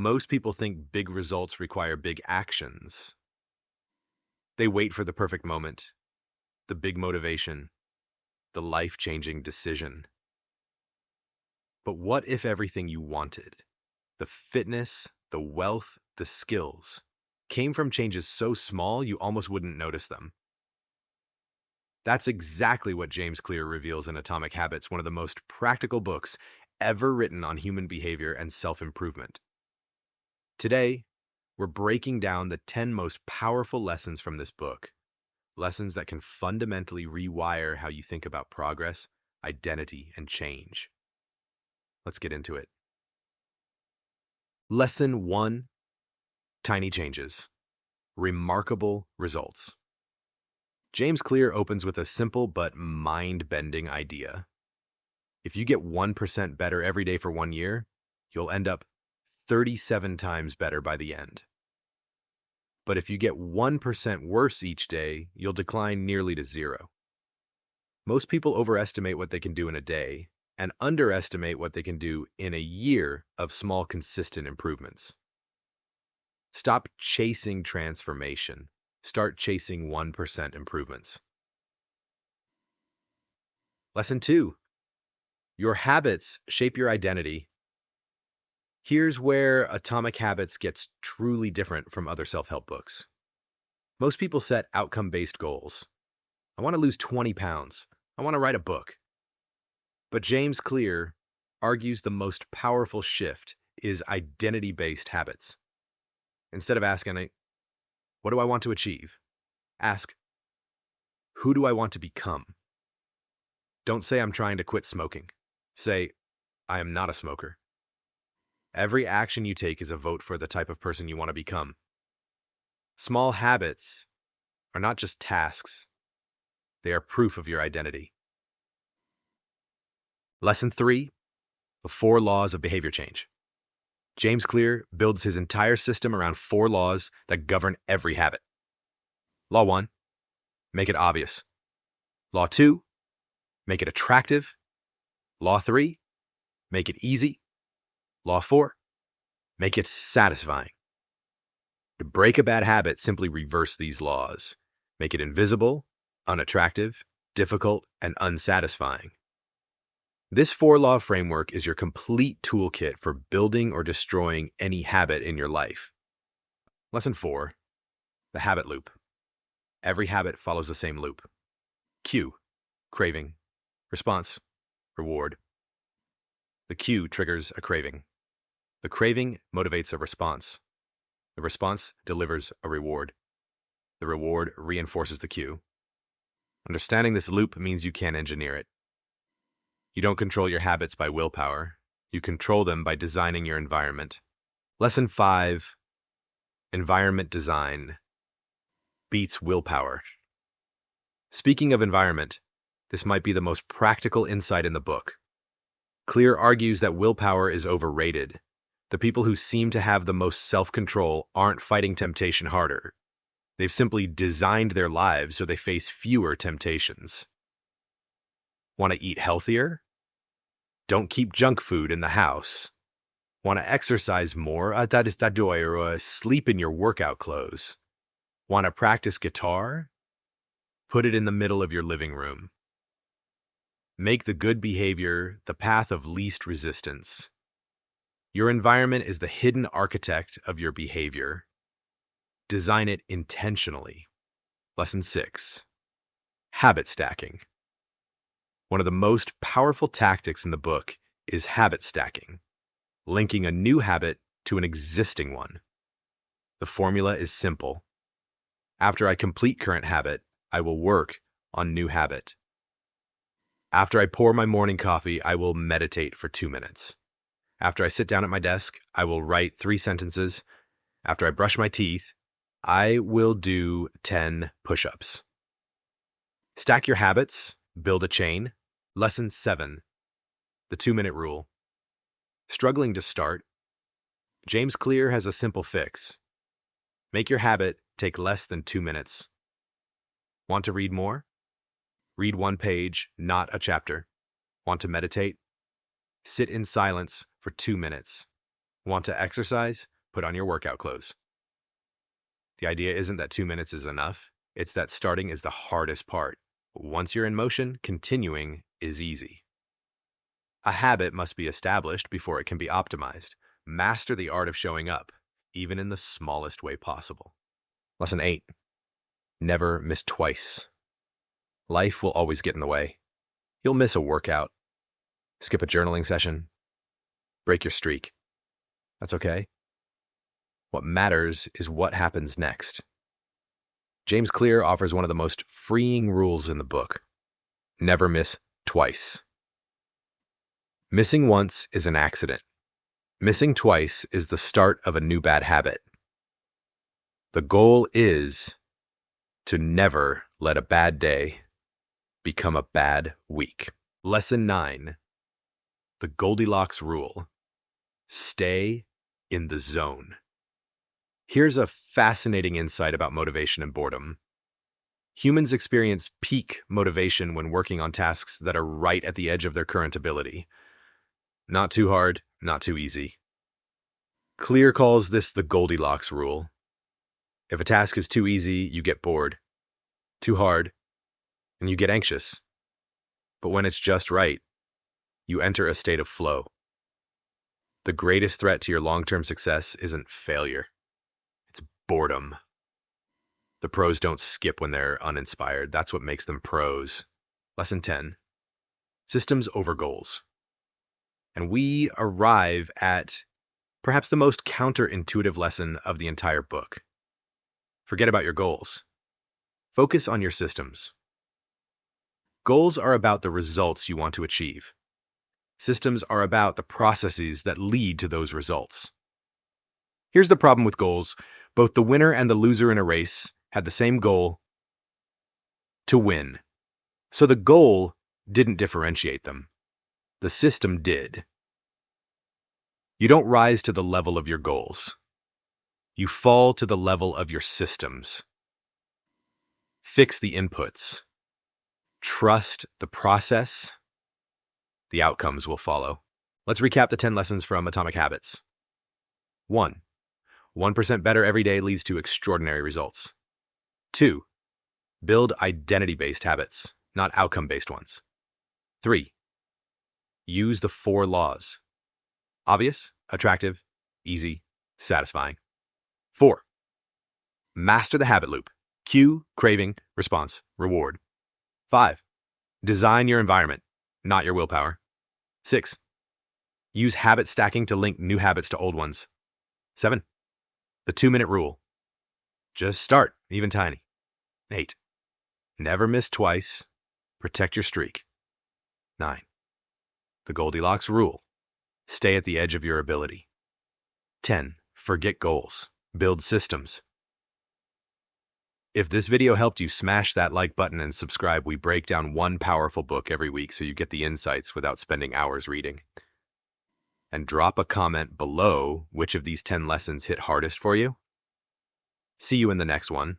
Most people think big results require big actions. They wait for the perfect moment, the big motivation, the life-changing decision. But what if everything you wanted, the fitness, the wealth, the skills, came from changes so small you almost wouldn't notice them? That's exactly what James Clear reveals in Atomic Habits, one of the most practical books ever written on human behavior and self-improvement. Today, we're breaking down the 10 most powerful lessons from this book, lessons that can fundamentally rewire how you think about progress, identity, and change. Let's get into it. Lesson 1, Tiny Changes, Remarkable Results. James Clear opens with a simple but mind-bending idea. If you get 1% better every day for 1 year, you'll end up 37 times better by the end. But if you get 1% worse each day, you'll decline nearly to zero. Most people overestimate what they can do in a day and underestimate what they can do in a year of small, consistent improvements. Stop chasing transformation. Start chasing 1% improvements. Lesson 2, your habits shape your identity. Here's where Atomic Habits gets truly different from other self-help books. Most people set outcome-based goals. I want to lose 20 pounds. I want to write a book. But James Clear argues the most powerful shift is identity-based habits. Instead of asking, what do I want to achieve? Ask, who do I want to become? Don't say I'm trying to quit smoking. Say, I am not a smoker. Every action you take is a vote for the type of person you want to become. Small habits are not just tasks. They are proof of your identity. Lesson 3, the 4 laws of behavior change. James Clear builds his entire system around 4 laws that govern every habit. Law 1, make it obvious. Law 2, make it attractive. Law 3, make it easy. Law 4, make it satisfying. To break a bad habit, simply reverse these laws. Make it invisible, unattractive, difficult, and unsatisfying. This 4-law framework is your complete toolkit for building or destroying any habit in your life. Lesson 4, the habit loop. Every habit follows the same loop. Cue, craving, response, reward. The cue triggers a craving. The craving motivates a response. The response delivers a reward. The reward reinforces the cue. Understanding this loop means you can't engineer it. You don't control your habits by willpower. You control them by designing your environment. Lesson 5, environment design beats willpower. Speaking of environment, this might be the most practical insight in the book. Clear argues that willpower is overrated. The people who seem to have the most self-control aren't fighting temptation harder. They've simply designed their lives so they face fewer temptations. Want to eat healthier? Don't keep junk food in the house. Want to exercise more? Or sleep in your workout clothes. Want to practice guitar? Put it in the middle of your living room. Make the good behavior the path of least resistance. Your environment is the hidden architect of your behavior. Design it intentionally. Lesson 6, habit stacking. One of the most powerful tactics in the book is habit stacking, linking a new habit to an existing one. The formula is simple. After I complete current habit, I will work on new habit. After I pour my morning coffee, I will meditate for 2 minutes. After I sit down at my desk, I will write 3 sentences. After I brush my teeth, I will do 10 push-ups. Stack your habits, build a chain. Lesson 7, the 2-minute rule. Struggling to start? James Clear has a simple fix. Make your habit take less than 2 minutes. Want to read more? Read 1 page, not a chapter. Want to meditate? Sit in silence for 2 minutes. Want to exercise? put on your workout clothes. The idea isn't that 2 minutes is enough. It's that starting is the hardest part. Once you're in motion, continuing is easy. A habit must be established before it can be optimized. Master the art of showing up, even in the smallest way possible. Lesson 8. Never miss twice. Life will always get in the way. You'll miss a workout, skip a journaling session, break your streak. That's okay. What matters is what happens next. James Clear offers one of the most freeing rules in the book. Never miss twice. Missing once is an accident. Missing twice is the start of a new bad habit. The goal is to never let a bad day become a bad week. Lesson 9. The Goldilocks rule. Stay in the zone. Here's a fascinating insight about motivation and boredom. Humans experience peak motivation when working on tasks that are right at the edge of their current ability. Not too hard, not too easy. Clear calls this the Goldilocks rule. If a task is too easy, you get bored. Too hard, and you get anxious. But when it's just right, you enter a state of flow. The greatest threat to your long-term success isn't failure. It's boredom. The pros don't skip when they're uninspired. That's what makes them pros. Lesson 10. Systems over goals. And we arrive at perhaps the most counterintuitive lesson of the entire book. Forget about your goals. Focus on your systems. Goals are about the results you want to achieve. Systems are about the processes that lead to those results. Here's the problem with goals. Both the winner and the loser in a race had the same goal: to win. So the goal didn't differentiate them. The system did. You don't rise to the level of your goals. You fall to the level of your systems. Fix the inputs. Trust the process. The outcomes will follow. Let's recap the 10 lessons from Atomic Habits. 1. 1% better every day leads to extraordinary results. 2. Build identity-based habits, not outcome-based ones. 3. Use the 4 laws. Obvious, attractive, easy, satisfying. 4. Master the habit loop. Cue, craving, response, reward. 5. Design your environment, not your willpower. 6. Use habit stacking to link new habits to old ones. 7. The 2-minute rule. Just start, even tiny. 8. Never miss twice. Protect your streak. 9. The Goldilocks rule. Stay at the edge of your ability. 10. Forget goals. Build systems. If this video helped you, smash that like button and subscribe. We break down one powerful book every week so you get the insights without spending hours reading. And drop a comment below which of these 10 lessons hit hardest for you. See you in the next one.